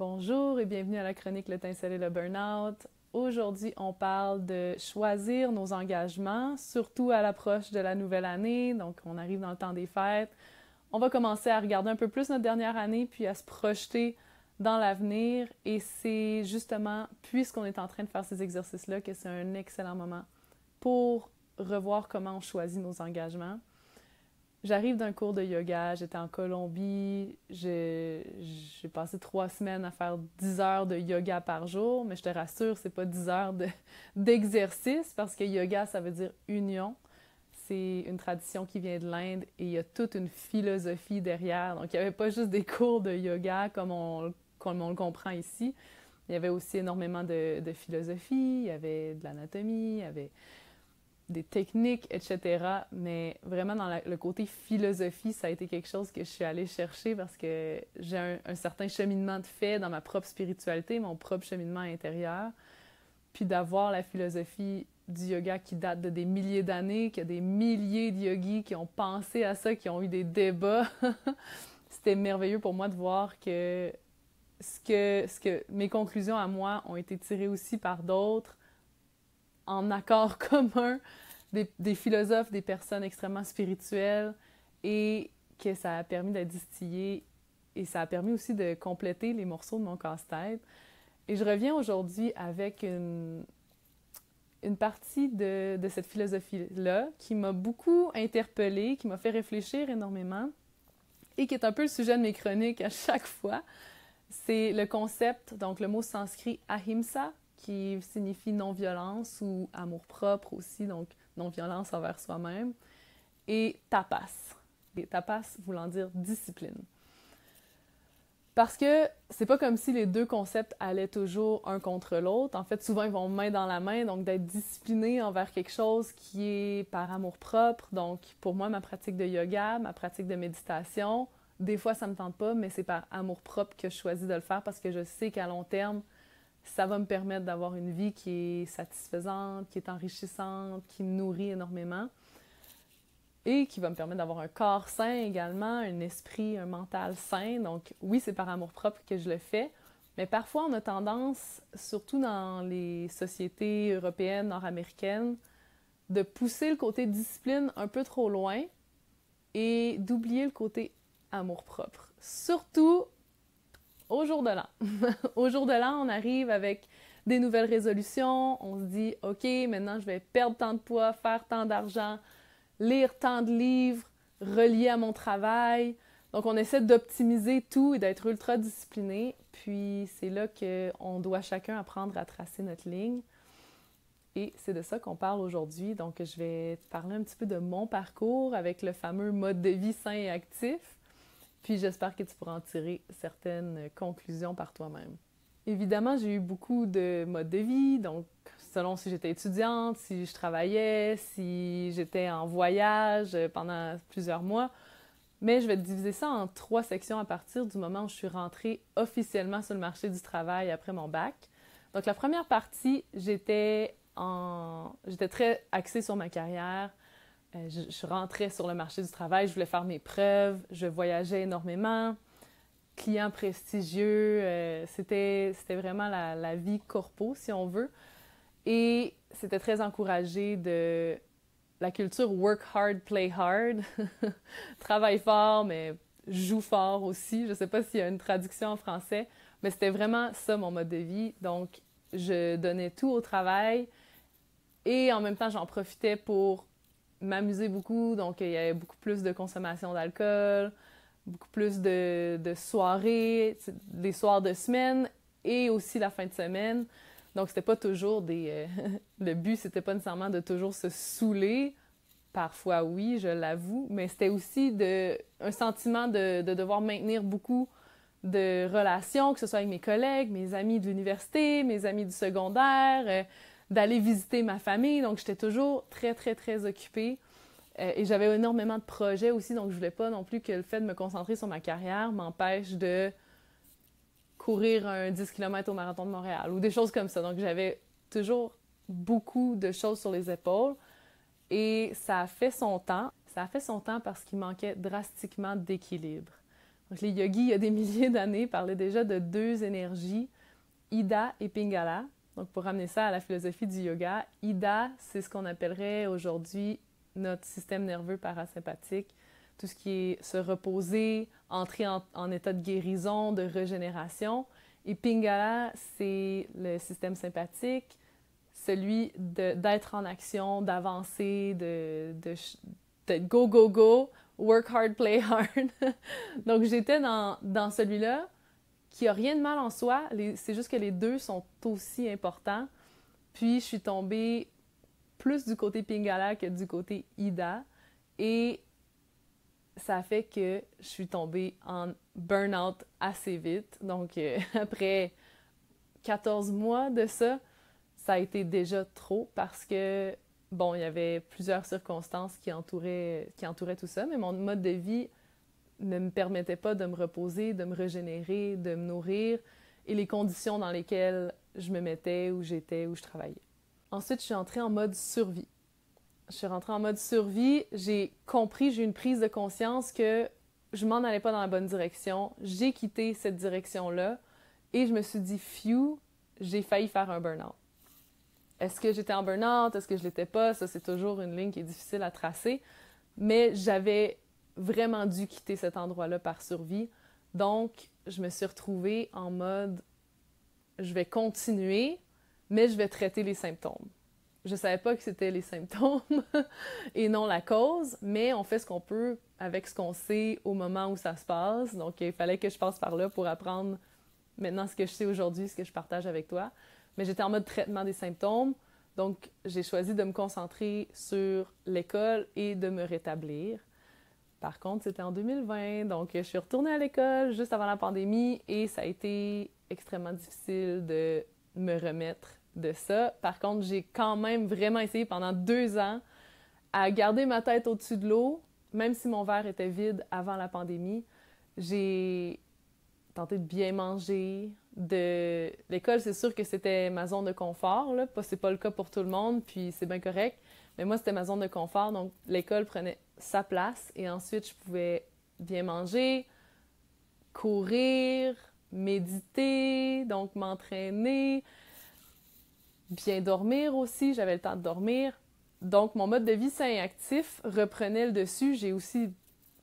Bonjour et bienvenue à la chronique L'étincelle et le burn-out. Aujourd'hui, on parle de choisir nos engagements, surtout à l'approche de la nouvelle année. Donc, on arrive dans le temps des fêtes. On va commencer à regarder un peu plus notre dernière année, puis à se projeter dans l'avenir. Et c'est justement, puisqu'on est en train de faire ces exercices-là, que c'est un excellent moment pour revoir comment on choisit nos engagements. J'arrive d'un cours de yoga, j'étais en Colombie, j'ai passé 3 semaines à faire 10 heures de yoga par jour, mais je te rassure, c'est pas 10 heures d'exercice parce que yoga, ça veut dire union. C'est une tradition qui vient de l'Inde et il y a toute une philosophie derrière. Donc, il n'y avait pas juste des cours de yoga comme on le comprend ici. Il y avait aussi énormément de philosophie, il y avait de l'anatomie, il y avait des techniques, etc. Mais vraiment, dans le côté philosophie, ça a été quelque chose que je suis allée chercher parce que j'ai un certain cheminement de fait dans ma propre spiritualité, mon propre cheminement intérieur. Puis d'avoir la philosophie du yoga qui date de des milliers d'années, qu'il y a des milliers de yogis qui ont pensé à ça, qui ont eu des débats. C'était merveilleux pour moi de voir que ce que mes conclusions à moi ont été tirées aussi par d'autres en accord commun des philosophes, des personnes extrêmement spirituelles et que ça a permis d'être distillé et ça a permis aussi de compléter les morceaux de mon casse-tête. Et je reviens aujourd'hui avec une partie de cette philosophie-là qui m'a beaucoup interpellée, qui m'a fait réfléchir énormément et qui est un peu le sujet de mes chroniques à chaque fois. C'est le concept, donc le mot sanskrit ahimsa, qui signifie non-violence ou amour-propre aussi, donc non-violence envers soi-même, et tapas. Et tapas voulant dire discipline. Parce que c'est pas comme si les deux concepts allaient toujours un contre l'autre. En fait, souvent, ils vont main dans la main, donc d'être discipliné envers quelque chose qui est par amour-propre. Donc, pour moi, ma pratique de yoga, ma pratique de méditation, des fois, ça me tente pas, mais c'est par amour-propre que je choisis de le faire parce que je sais qu'à long terme, ça va me permettre d'avoir une vie qui est satisfaisante, qui est enrichissante, qui me nourrit énormément et qui va me permettre d'avoir un corps sain également, un esprit, un mental sain. Donc oui, c'est par amour-propre que je le fais, mais parfois on a tendance, surtout dans les sociétés européennes, nord-américaines, de pousser le côté discipline un peu trop loin et d'oublier le côté amour-propre. Surtout au jour de l'an. Au jour de l'an, on arrive avec des nouvelles résolutions. On se dit, OK, maintenant je vais perdre tant de poids, faire tant d'argent, lire tant de livres, reliés à mon travail. Donc, on essaie d'optimiser tout et d'être ultra discipliné. Puis, c'est là qu'on doit chacun apprendre à tracer notre ligne. Et c'est de ça qu'on parle aujourd'hui. Donc, je vais te parler un petit peu de mon parcours avec le fameux mode de vie sain et actif. Puis j'espère que tu pourras en tirer certaines conclusions par toi-même. Évidemment, j'ai eu beaucoup de modes de vie, donc selon si j'étais étudiante, si je travaillais, si j'étais en voyage pendant plusieurs mois. Mais je vais te diviser ça en 3 sections à partir du moment où je suis rentrée officiellement sur le marché du travail après mon bac. Donc la première partie, j'étais très axée sur ma carrière. Je rentrais sur le marché du travail, je voulais faire mes preuves, je voyageais énormément, clients prestigieux, c'était vraiment la vie corpo, si on veut. Et c'était très encouragé de la culture work hard, play hard. Travaille fort, mais joue fort aussi. Je ne sais pas s'il y a une traduction en français, mais c'était vraiment ça mon mode de vie. Donc, je donnais tout au travail et en même temps, j'en profitais pour m'amuser beaucoup, donc il y avait beaucoup plus de consommation d'alcool, beaucoup plus de soirées, des soirs de semaine et aussi la fin de semaine. Donc c'était pas toujours le but, c'était pas nécessairement de toujours se saouler. Parfois oui, je l'avoue, mais c'était aussi un sentiment de devoir maintenir beaucoup de relations, que ce soit avec mes collègues, mes amis de l'université, mes amis du secondaire, d'aller visiter ma famille. Donc, j'étais toujours très, très, très occupée. Et j'avais énormément de projets aussi, donc je voulais pas non plus que le fait de me concentrer sur ma carrière m'empêche de courir un 10 km au Marathon de Montréal ou des choses comme ça. Donc, j'avais toujours beaucoup de choses sur les épaules et ça a fait son temps. Ça a fait son temps parce qu'il manquait drastiquement d'équilibre. Donc, les yogis, il y a des milliers d'années, parlaient déjà de deux énergies, Ida et Pingala. Donc, pour ramener ça à la philosophie du yoga, Ida, c'est ce qu'on appellerait aujourd'hui notre système nerveux parasympathique, tout ce qui est se reposer, entrer en état de guérison, de régénération. Et Pingala, c'est le système sympathique, celui d'être en action, d'avancer, de go, go, go, work hard, play hard. Donc, j'étais dans celui-là, qui a rien de mal en soi, c'est juste que les deux sont aussi importants. Puis, je suis tombée plus du côté Pingala que du côté Ida. Et ça a fait que je suis tombée en burn-out assez vite. Donc, après 14 mois de ça, ça a été déjà trop parce que, bon, il y avait plusieurs circonstances qui entouraient tout ça, mais mon mode de vie ne me permettait pas de me reposer, de me régénérer, de me nourrir et les conditions dans lesquelles je me mettais, où j'étais, où je travaillais. Ensuite, je suis entrée en mode survie. Je suis rentrée en mode survie, j'ai eu une prise de conscience que je m'en allais pas dans la bonne direction. J'ai quitté cette direction-là et je me suis dit, phew, j'ai failli faire un burn-out. Est-ce que j'étais en burn-out? Est-ce que je l'étais pas? Ça, c'est toujours une ligne qui est difficile à tracer. Mais j'avais vraiment dû quitter cet endroit-là par survie. Donc, je me suis retrouvée en mode, je vais continuer, mais je vais traiter les symptômes. Je savais pas que c'était les symptômes et non la cause, mais on fait ce qu'on peut avec ce qu'on sait au moment où ça se passe. Donc, il fallait que je passe par là pour apprendre maintenant ce que je sais aujourd'hui, ce que je partage avec toi. Mais j'étais en mode traitement des symptômes, donc j'ai choisi de me concentrer sur l'école et de me rétablir. Par contre, c'était en 2020, donc je suis retournée à l'école juste avant la pandémie et ça a été extrêmement difficile de me remettre de ça. Par contre, j'ai quand même vraiment essayé pendant 2 ans à garder ma tête au-dessus de l'eau, même si mon verre était vide avant la pandémie. J'ai tenté de bien manger. L'école, c'est sûr que c'était ma zone de confort, là. C'est pas le cas pour tout le monde, puis c'est bien correct. Mais moi, c'était ma zone de confort, donc l'école prenait sa place et ensuite, je pouvais bien manger, courir, méditer, donc m'entraîner, bien dormir aussi, j'avais le temps de dormir. Donc, mon mode de vie sain et actif reprenait le dessus. J'ai aussi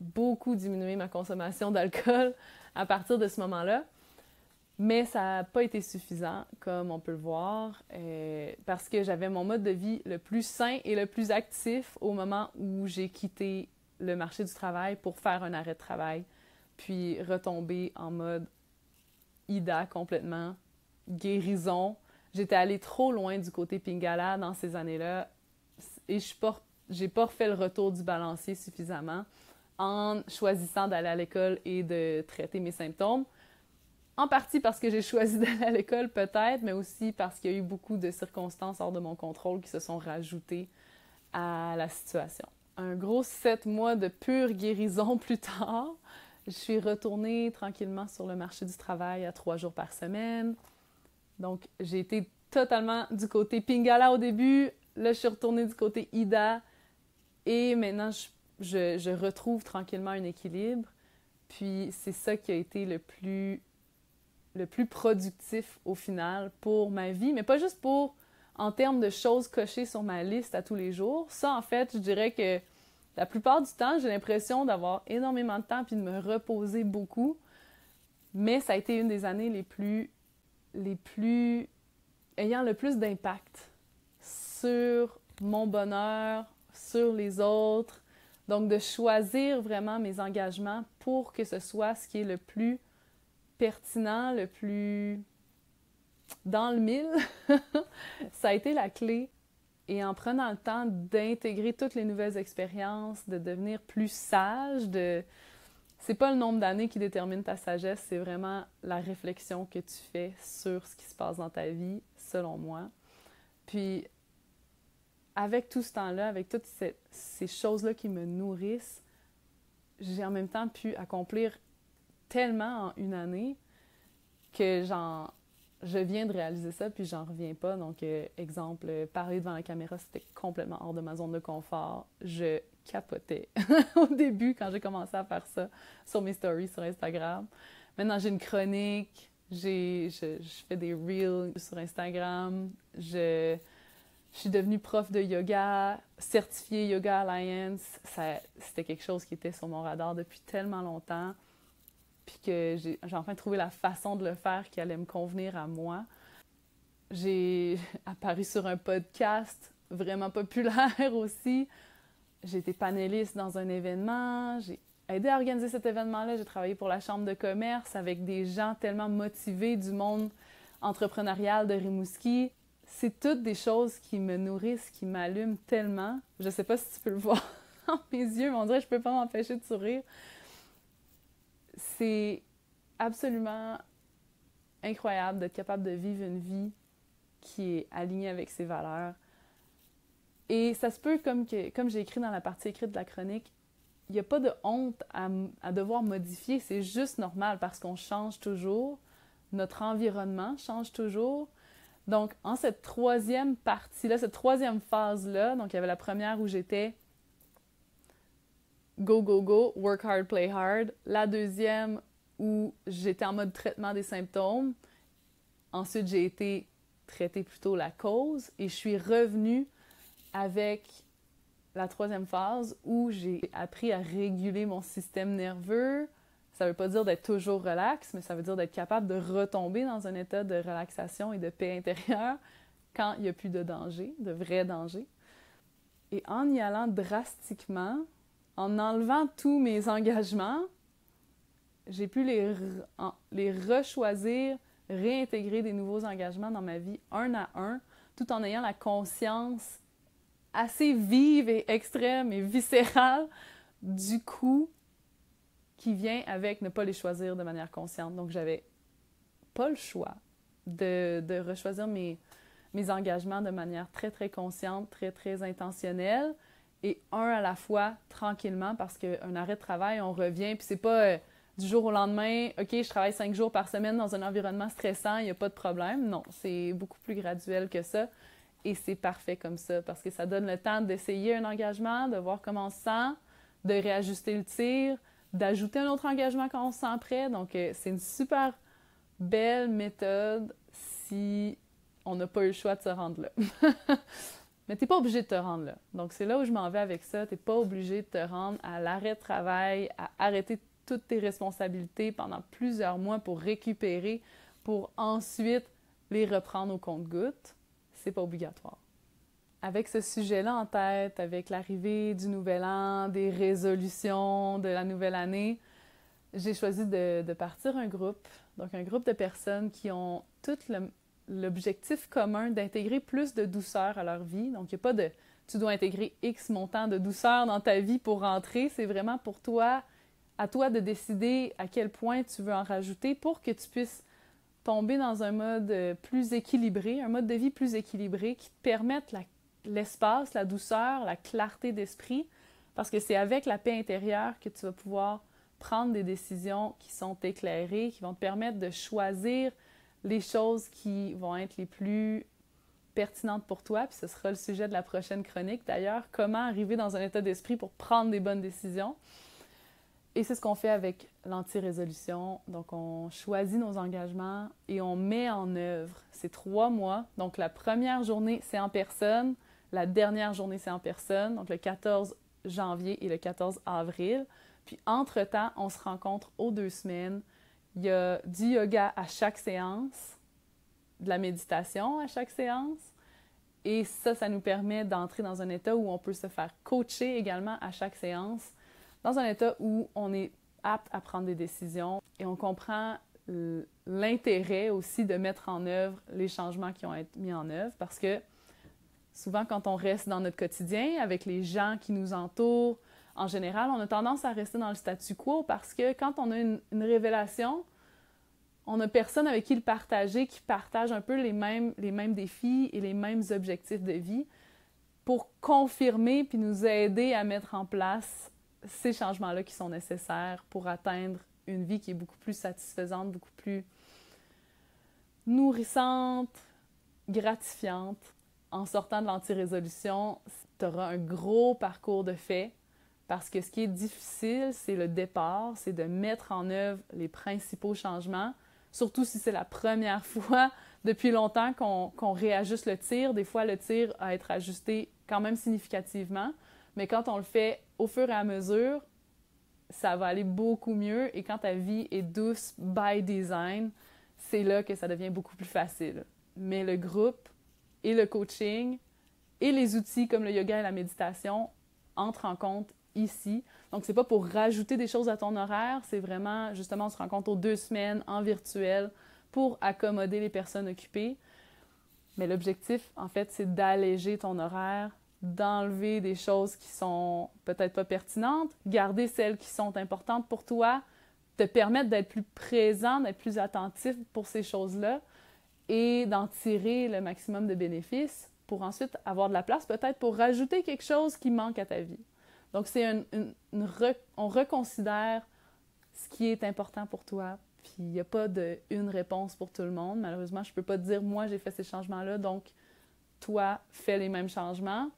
beaucoup diminué ma consommation d'alcool à partir de ce moment-là. Mais ça n'a pas été suffisant, comme on peut le voir, parce que j'avais mon mode de vie le plus sain et le plus actif au moment où j'ai quitté le marché du travail pour faire un arrêt de travail, puis retomber en mode Ida complètement, guérison. J'étais allée trop loin du côté Pingala dans ces années-là et j'ai pas refait le retour du balancier suffisamment en choisissant d'aller à l'école et de traiter mes symptômes. En partie parce que j'ai choisi d'aller à l'école, peut-être, mais aussi parce qu'il y a eu beaucoup de circonstances hors de mon contrôle qui se sont rajoutées à la situation. Un gros 7 mois de pure guérison plus tard, je suis retournée tranquillement sur le marché du travail à 3 jours par semaine. Donc, j'ai été totalement du côté Pingala au début. Là, je suis retournée du côté Ida. Et maintenant, je retrouve tranquillement un équilibre. Puis, c'est ça qui a été le plus productif au final pour ma vie, mais pas juste en termes de choses cochées sur ma liste à tous les jours. Ça, en fait, je dirais que la plupart du temps, j'ai l'impression d'avoir énormément de temps puis de me reposer beaucoup, mais ça a été une des années les plus ayant le plus d'impact sur mon bonheur, sur les autres. Donc, de choisir vraiment mes engagements pour que ce soit ce qui est le plus pertinent, le plus dans le mille, ça a été la clé. Et en prenant le temps d'intégrer toutes les nouvelles expériences, de devenir plus sage, c'est pas le nombre d'années qui détermine ta sagesse, c'est vraiment la réflexion que tu fais sur ce qui se passe dans ta vie, selon moi. Puis, avec tout ce temps-là, avec toutes ces choses-là qui me nourrissent, j'ai en même temps pu accomplir tellement en une année que je viens de réaliser ça, puis j'en reviens pas. Donc, exemple, parler devant la caméra, c'était complètement hors de ma zone de confort. Je capotais au début quand j'ai commencé à faire ça sur mes stories sur Instagram. Maintenant, j'ai une chronique, je fais des reels sur Instagram, je suis devenue prof de yoga, certifiée Yoga Alliance. C'était quelque chose qui était sur mon radar depuis tellement longtemps, puis que j'ai enfin trouvé la façon de le faire qui allait me convenir à moi. J'ai apparu sur un podcast vraiment populaire aussi. J'ai été panéliste dans un événement, j'ai aidé à organiser cet événement-là. J'ai travaillé pour la Chambre de commerce avec des gens tellement motivés du monde entrepreneurial de Rimouski. C'est toutes des choses qui me nourrissent, qui m'allument tellement. Je sais pas si tu peux le voir dans mes yeux, mais on dirait que je peux pas m'empêcher de sourire. C'est absolument incroyable d'être capable de vivre une vie qui est alignée avec ses valeurs. Et ça se peut, comme j'ai écrit dans la partie écrite de la chronique, il n'y a pas de honte à devoir modifier. C'est juste normal parce qu'on change toujours. Notre environnement change toujours. Donc, en cette troisième partie-là, cette troisième phase-là, donc il y avait la première où j'étais go, go, go, work hard, play hard. La deuxième où j'étais en mode traitement des symptômes. Ensuite, j'ai été traiter plutôt la cause et je suis revenue avec la troisième phase où j'ai appris à réguler mon système nerveux. Ça ne veut pas dire d'être toujours relax, mais ça veut dire d'être capable de retomber dans un état de relaxation et de paix intérieure quand il n'y a plus de danger, de vrai danger. Et en y allant drastiquement, en enlevant tous mes engagements, j'ai pu les rechoisir, réintégrer des nouveaux engagements dans ma vie un à un, tout en ayant la conscience assez vive et extrême et viscérale du coup qui vient avec ne pas les choisir de manière consciente. Donc, j'avais pas le choix de rechoisir mes engagements de manière très, très consciente, très, très intentionnelle et un à la fois, tranquillement, parce qu'un arrêt de travail, on revient, puis c'est pas du jour au lendemain, OK, je travaille 5 jours par semaine dans un environnement stressant, il n'y a pas de problème. Non, c'est beaucoup plus graduel que ça. Et c'est parfait comme ça, parce que ça donne le temps d'essayer un engagement, de voir comment on se sent, de réajuster le tir, d'ajouter un autre engagement quand on se sent prêt. Donc, c'est une super belle méthode si on n'a pas eu le choix de se rendre là. Mais t'es pas obligé de te rendre là. Donc, c'est là où je m'en vais avec ça. T'es pas obligé de te rendre à l'arrêt de travail, à arrêter toutes tes responsabilités pendant plusieurs mois pour récupérer, pour ensuite les reprendre au compte-gouttes. C'est pas obligatoire. Avec ce sujet-là en tête, avec l'arrivée du nouvel an, des résolutions de la nouvelle année, j'ai choisi de partir un groupe, donc un groupe de personnes qui ont tout l'objectif commun d'intégrer plus de douceur à leur vie. Donc, il n'y a pas de « tu dois intégrer X montant de douceur dans ta vie pour rentrer », c'est vraiment pour toi, à toi de décider à quel point tu veux en rajouter pour que tu puisses tomber dans un mode plus équilibré, un mode de vie plus équilibré qui te permette l'espace, la douceur, la clarté d'esprit, parce que c'est avec la paix intérieure que tu vas pouvoir prendre des décisions qui sont éclairées, qui vont te permettre de choisir les choses qui vont être les plus pertinentes pour toi, puis ce sera le sujet de la prochaine chronique d'ailleurs, comment arriver dans un état d'esprit pour prendre des bonnes décisions. Et c'est ce qu'on fait avec l'anti-résolution. Donc, on choisit nos engagements et on met en œuvre ces 3 mois. Donc, la première journée, c'est en personne. La dernière journée, c'est en personne. Donc, le 14 janvier et le 14 avril. Puis, entre-temps, on se rencontre aux 2 semaines. Il y a du yoga à chaque séance, de la méditation à chaque séance. Et ça nous permet d'entrer dans un état où on peut se faire coacher également à chaque séance, dans un état où on est apte à prendre des décisions et on comprend l'intérêt aussi de mettre en œuvre les changements qui ont été mis en œuvre parce que souvent quand on reste dans notre quotidien avec les gens qui nous entourent, en général, on a tendance à rester dans le statu quo parce que quand on a une révélation, on n'a personne avec qui le partager, qui partage un peu les mêmes défis et les mêmes objectifs de vie pour confirmer puis nous aider à mettre en place ces changements-là qui sont nécessaires pour atteindre une vie qui est beaucoup plus satisfaisante, beaucoup plus nourrissante, gratifiante. En sortant de l'anti-résolution, tu auras un gros parcours de fait Parce que ce qui est difficile, c'est le départ, c'est de mettre en œuvre les principaux changements, surtout si c'est la première fois depuis longtemps qu'on réajuste le tir. Des fois, le tir a à être ajusté quand même significativement, mais quand on le fait au fur et à mesure, ça va aller beaucoup mieux. Et quand ta vie est douce by design, c'est là que ça devient beaucoup plus facile. Mais le groupe et le coaching et les outils comme le yoga et la méditation entrent en compte ici. Donc, c'est pas pour rajouter des choses à ton horaire, c'est vraiment, justement, on se rencontre aux 2 semaines en virtuel pour accommoder les personnes occupées. Mais l'objectif, en fait, c'est d'alléger ton horaire, d'enlever des choses qui sont peut-être pas pertinentes, garder celles qui sont importantes pour toi, te permettre d'être plus présent, d'être plus attentif pour ces choses-là et d'en tirer le maximum de bénéfices pour ensuite avoir de la place peut-être pour rajouter quelque chose qui manque à ta vie. Donc, on reconsidère ce qui est important pour toi. Puis, il n'y a pas une réponse pour tout le monde. Malheureusement, je ne peux pas te dire, moi, j'ai fait ces changements-là, donc toi, fais les mêmes changements.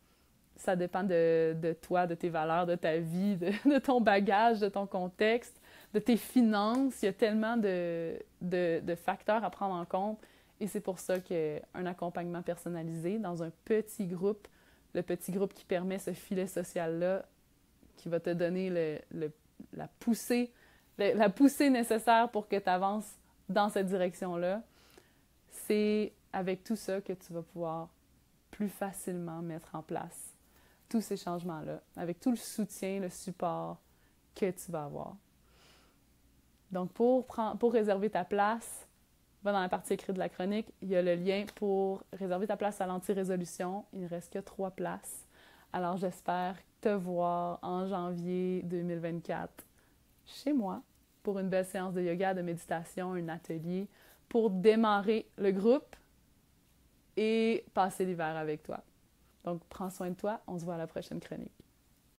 Ça dépend de toi, de tes valeurs, de ta vie, de ton bagage, de ton contexte, de tes finances. Il y a tellement de facteurs à prendre en compte. Et c'est pour ça qu'un accompagnement personnalisé dans un petit groupe, le petit groupe qui permet ce filet social-là, qui va te donner la poussée nécessaire pour que tu avances dans cette direction-là, c'est avec tout ça que tu vas pouvoir plus facilement mettre en place tous ces changements-là, avec tout le soutien, le support que tu vas avoir. Donc, pour réserver ta place, va dans la partie écrite de la chronique, il y a le lien pour réserver ta place à l'anti-résolution. Il ne reste que 3 places. Alors, j'espère te voir en janvier 2024 chez moi pour une belle séance de yoga, de méditation, un atelier pour démarrer le groupe et passer l'hiver avec toi. Donc, prends soin de toi. On se voit à la prochaine chronique.